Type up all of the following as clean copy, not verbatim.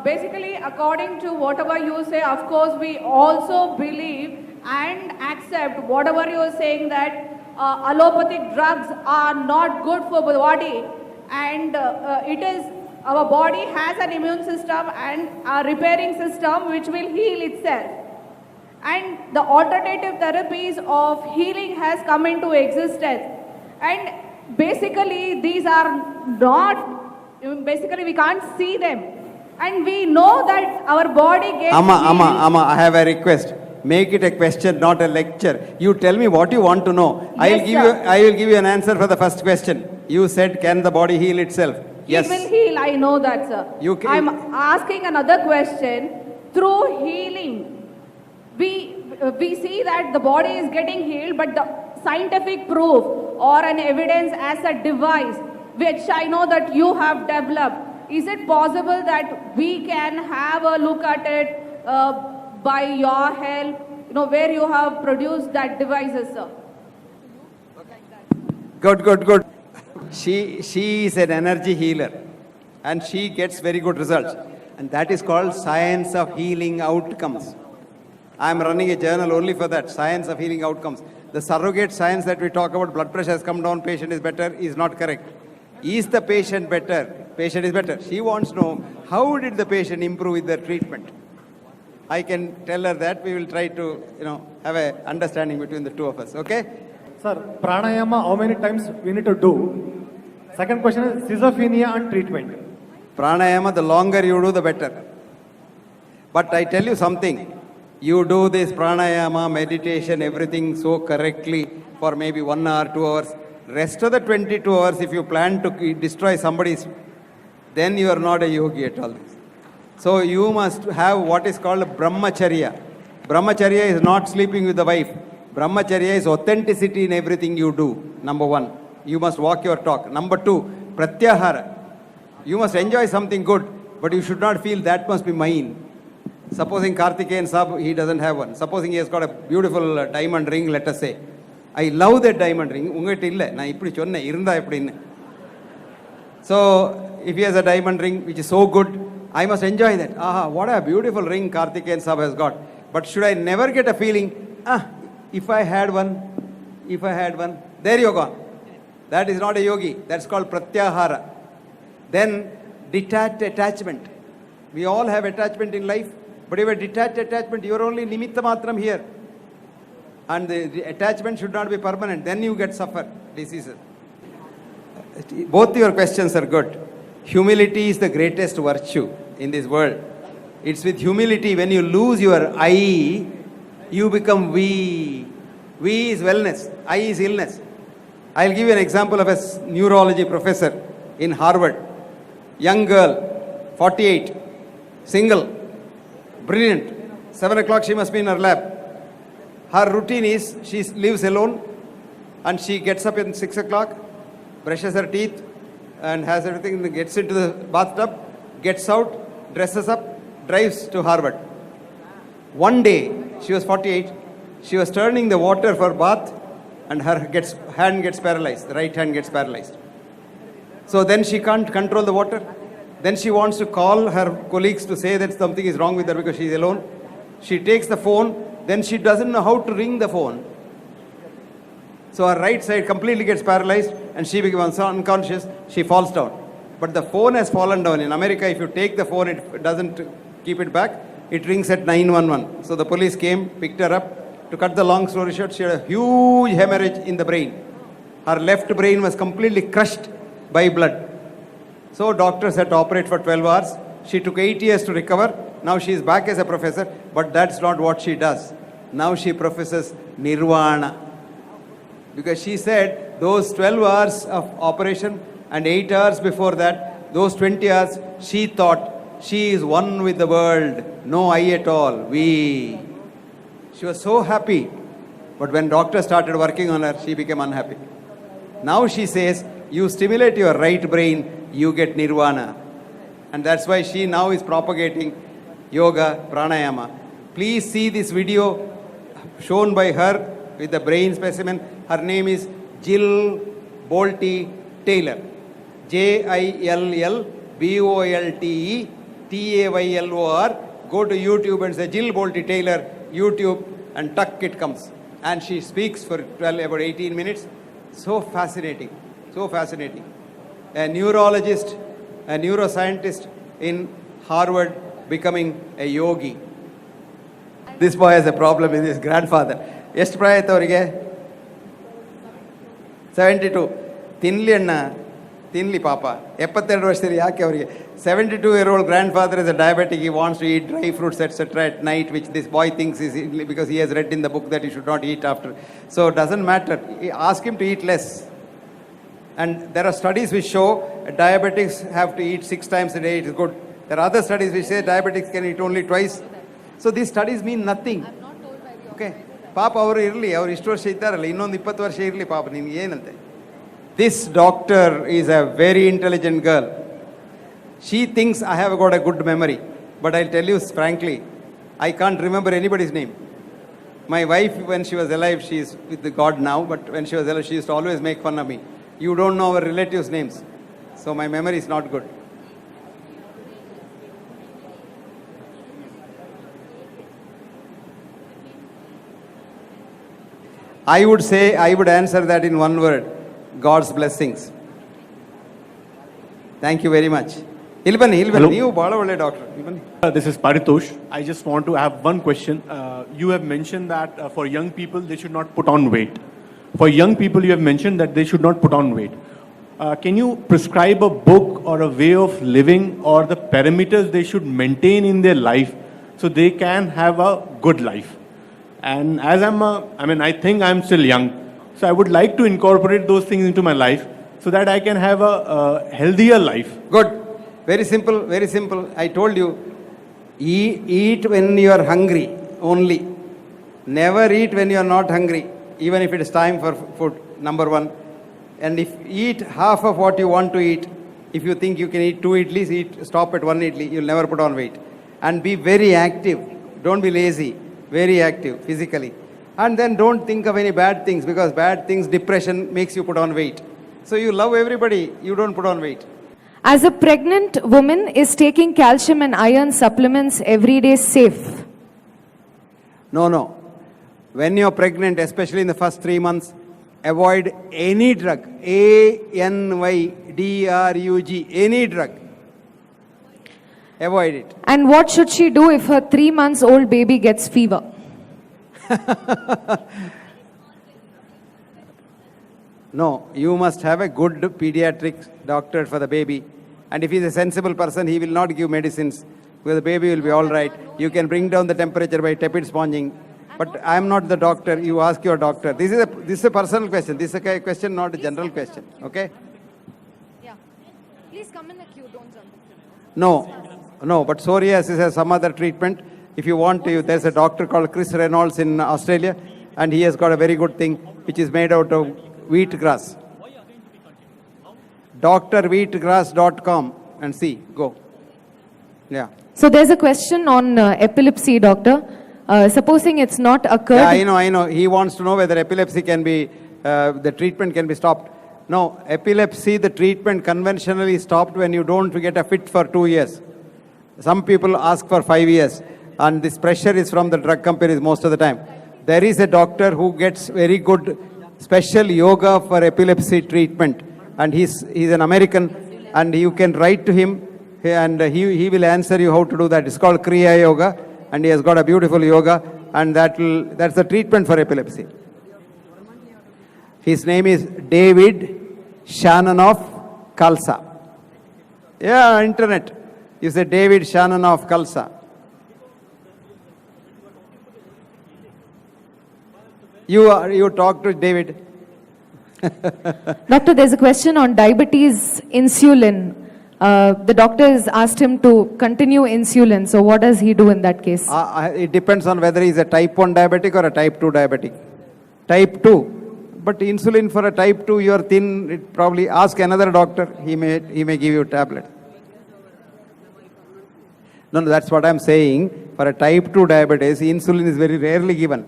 Basically, according to whatever you say, of course, we also believe and accept whatever you are saying that allopathic drugs are not good for the body, and it is our body has an immune system and a repairing system which will heal itself. And the alternative therapies of healing has come into existence, and basically these are not, basically we can't see them, and we know that our body gets Amma, I have a request. Make it a question, not a lecture. You tell me what you want to know. Yes, I will give you an answer for the first question. You said, can the body heal itself? Yes. It will heal, I know that, sir. You can- I'm asking another question. Through healing, we see that the body is getting healed, but the scientific proof or an evidence as a device, which I know that you have developed, is it possible that we can have a look at it by your help, where you have produced that devices, sir? Good. She is an energy healer and she gets very good results. And that is called Science of Healing Outcomes. I am running a journal only for that, Science of Healing Outcomes. The surrogate science that we talk about, blood pressure has come down, patient is better, is not correct. Is the patient better? Patient is better. She wants to know, how did the patient improve with their treatment? I can tell her that. We will try to, have an understanding between the two of us, okay? Sir, pranayama, how many times we need to do? Second question is schizophrenia and treatment. Pranayama, the longer you do, the better. But I tell you something. You do this pranayama, meditation, everything so correctly for maybe 1 hour, 2 hours. Rest of the 22 hours, if you plan to destroy somebody's, then you are not a yogi at all. So you must have what is called brahmacharya. Brahmacharya is not sleeping with the wife. Brahmacharya is authenticity in everything you do, number one. You must walk your talk. Number two, pratyahara. You must enjoy something good, but you should not feel that must be mine. Supposing Karthikeyan Sab, he doesn't have one. Supposing he has got a beautiful diamond ring, let us say. I love that diamond ring. So, if he has a diamond ring which is so good, I must enjoy that. Aha, what a beautiful ring Karthikeyan Sab has got. But should I never get a feeling, if I had one, there you go. That is not a yogi. That's called pratyahara. Then, detached attachment. We all have attachment in life. But if you have detached attachment, you are only nimitta matram here. And the attachment should not be permanent. Then you get suffer diseases. Both your questions are good. Humility is the greatest virtue in this world. It's with humility, when you lose your I, you become we. We is wellness. I is illness. I'll give you an example of a neurology professor in Harvard. Young girl, 48, single, brilliant. 7 o'clock she must be in her lab. Her routine is she lives alone and she gets up at 6 o'clock, brushes her teeth and has everything, gets into the bathtub, gets out, dresses up, drives to Harvard. One day, she was 48, she was turning the water for bath and her hand gets paralyzed, the right hand gets paralyzed. So then she can't control the water. Then she wants to call her colleagues to say that something is wrong with her because she is alone. She takes the phone, then she doesn't know how to ring the phone. So her right side completely gets paralyzed and she becomes unconscious, she falls down. But the phone has fallen down. In America, if you take the phone, it doesn't keep it back, it rings at 911. So the police came, picked her up. To cut the long story short, she had a huge hemorrhage in the brain. Her left brain was completely crushed by blood. So doctors had to operate for 12 hours. She took 8 years to recover. Now she is back as a professor, but that's not what she does. Now she professes nirvana. Because she said those 12 hours of operation and 8 hours before that, those 20 hours, she thought she is one with the world. No I at all, we. She was so happy. But when doctors started working on her, she became unhappy. Now she says, you stimulate your right brain, you get nirvana. And that's why she now is propagating yoga, pranayama. Please see this video shown by her with the brain specimen. Her name is Jill Bolte Taylor. Jillbolte Taylor. Go to YouTube and say Jill Bolte Taylor, YouTube, and tuck it comes. And she speaks for about 18 minutes. So fascinating, so fascinating. A neurologist, a neuroscientist in Harvard becoming a yogi. This boy has a problem with his grandfather. ಎಷ್ಟು ಪ್ರಾಯ ಆಯ್ತು ಅವರಿಗೆ? 72. ತಿನ್ಲಿ ಅಣ್ಣ, ತಿನ್ಲಿ ಪಾಪ. 72 ವರ್ಷದಲ್ಲಿ ಯಾಕೆ ಅವರಿಗೆ? 72-year-old grandfather is a diabetic. He wants to eat dry fruits, etc. at night, which this boy thinks is because he has read in the book that he should not eat after. So it doesn't matter. Ask him to eat less. And there are studies which show diabetics have to eat 6 times a day. It is good. There are other studies which say diabetics can eat only twice. So these studies mean nothing. Okay. ಪಾಪ ಅವರು ಇರಲಿ, ಅವ್ರು ಇಷ್ಟು ವರ್ಷ ಇದ್ದಾರಲ್ಲ, ಇನ್ನೊಂದು 20 ವರ್ಷ ಇರಲಿ ಪಾಪ, ನಿನ್ಗೆ ಏನಂತೆ? This doctor is a very intelligent girl. She thinks I have got a good memory. But I'll tell you frankly, I can't remember anybody's name. My wife, when she was alive, she is with God now, but when she was alive, she used to always make fun of me. You don't know our relatives' names. So my memory is not good. I would answer that in one word: God's blessings. Thank you very much. Ilbani, Hello. ನೀವು ಬಹಳ ಒಳ್ಳೆ doctor. This is Paritosh. I just want to have one question. You have mentioned that for young people, they should not put on weight. For young people, you have mentioned that they should not put on weight. Can you prescribe a book or a way of living or the parameters they should maintain in their life so they can have a good life? And as I think I'm still young, so I would like to incorporate those things into my life so that I can have a healthier life. Good. Very simple, very simple. I told you, eat when you are hungry only. Never eat when you are not hungry, even if it is time for food, number one. And if eat half of what you want to eat, if you think you can eat 2 idlis, stop at 1 idli, you'll never put on weight. And be very active. Don't be lazy. Very active physically. And then don't think of any bad things, because bad things, depression makes you put on weight. So you love everybody, you don't put on weight. As a pregnant woman, is taking calcium and iron supplements every day safe? No. When you're pregnant, especially in the first 3 months, avoid any drug. ANYDRUG, any drug. Avoid it. And what should she do if her 3 months old baby gets fever? No, you must have a good pediatric doctor for the baby. And if he's a sensible person, he will not give medicines, because the baby will be all right. You can bring down the temperature by tepid sponging. But I am not the doctor. You ask your doctor. This is a personal question. This is a question, not a general question. Okay? Yeah. Please come in the queue, don't jump. No, but psoriasis has some other treatment. If you want to, there's a doctor called Chris Reynolds in Australia, and he has got a very good thing, which is made out of wheat grass. drwheatgrass.com and see, go. Yeah. So there's a question on epilepsy, doctor. Supposing it's not occurred. Yeah, I know. He wants to know whether epilepsy can be, the treatment can be stopped. No, epilepsy, the treatment conventionally stopped when you don't get a fit for 2 years. Some people ask for 5 years, and this pressure is from the drug companies most of the time. There is a doctor who gets very good special yoga for epilepsy treatment, and he's an American, and you can write to him, and he will answer you how to do that. It's called Kriya Yoga, and he has got a beautiful yoga, and that's the treatment for epilepsy. His name is David Shanoff Khalsa. Yeah, internet. You say David Shanoff Khalsa. You talk to David. Doctor, there's a question on diabetes insulin. The doctor has asked him to continue insulin. So what does he do in that case? It depends on whether he's a type 1 diabetic or a type 2 diabetic. Type 2. But insulin for a type 2, you're thin, probably ask another doctor. He may give you a tablet. No, that's what I'm saying. For a type 2 diabetes, insulin is very rarely given,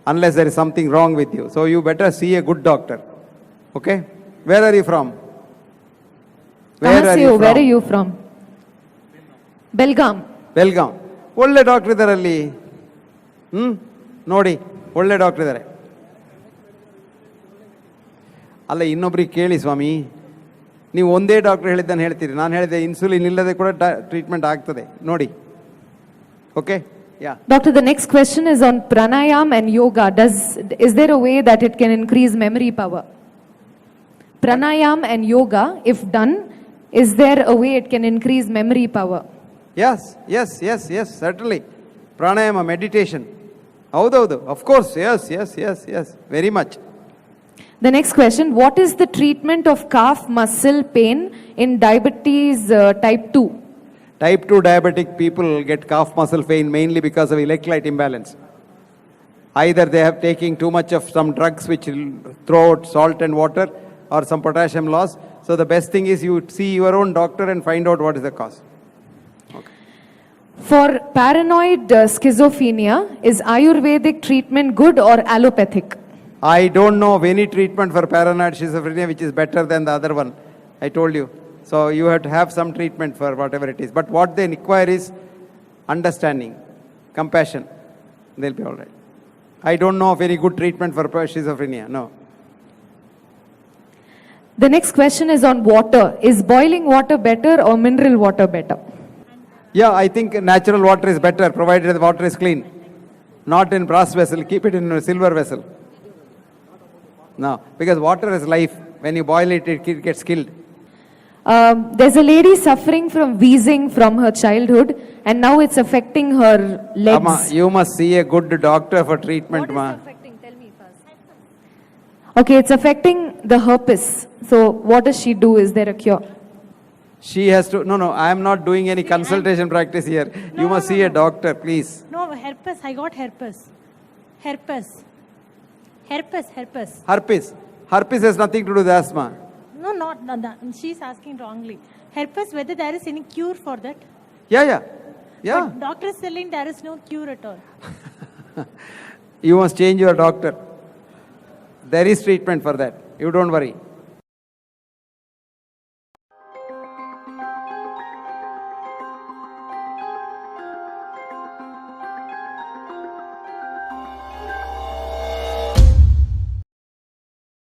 unless there is something wrong with you. So you better see a good doctor. Okay? Where are you from? Where are you from? Belgaum. Belgaum. ಒಳ್ಳೆ doctor ಇದ್ದಾರೆ ಅಲ್ಲಿ. ನೋಡಿ, ಒಳ್ಳೆ doctor ಇದ್ದಾರೆ. ಅಲ್ಲ, ಇನ್ನೊಬ್ರಿಗೆ ಕೇಳಿ ಸ್ವಾಮಿ. ನೀವು ಒಂದೇ ಡಾಕ್ಟರ್ ಹೇಳಿದ್ದನ್ನು ಹೇಳ್ತೀರಿ. ನಾನು ಹೇಳಿದೆ ಇನ್ಸುಲಿನ್ ಇಲ್ಲದೆ ಕೂಡ ಟ್ರೀಟ್ಮೆಂಟ್ ಆಗ್ತದೆ ನೋಡಿ. Okay, yeah. Doctor, the next question is on pranayam and yoga. Is there a way that it can increase memory power? Pranayam and yoga, if done, is there a way it can increase memory power? Yes, yes, yes, yes, certainly. Pranayama, meditation. ಹೌದೌದು, of course, yes, yes, yes, yes, very much. The next question, what is the treatment of calf muscle pain in diabetes type 2? Type 2 diabetic people get calf muscle pain mainly because of electrolyte imbalance. Either they have taking too much of some drugs which throw out salt and water, or some potassium loss. So the best thing is you see your own doctor and find out what is the cause. For paranoid schizophrenia, is Ayurvedic treatment good or allopathic? I don't know of any treatment for paranoid schizophrenia which is better than the other one. I told you. So you have to have some treatment for whatever it is. But what they require is understanding, compassion. They'll be all right. I don't know of any good treatment for schizophrenia. No. The next question is on water. Is boiling water better or mineral water better? Yeah, I think natural water is better provided the water is clean. Not in brass vessel. Keep it in a silver vessel. No, because water is life. When you boil it, it gets killed. There's a lady suffering from wheezing from her childhood, and now it's affecting her legs. Amma, you must see a good doctor for treatment, ma. affecting? Tell me first. Okay, it's affecting the herpes. So what does she do? Is there a cure? She has to. No, I am not doing any consultation practice here. You must see a doctor, please. No, herpes. I got herpes. Herpes. Herpes. Herpes has nothing to do with asthma. No, not. She's asking wrongly. Herpes, whether there is any cure for that? Yeah. But doctor is telling there is no cure at all. You must change your doctor. There is treatment for that. You don't worry.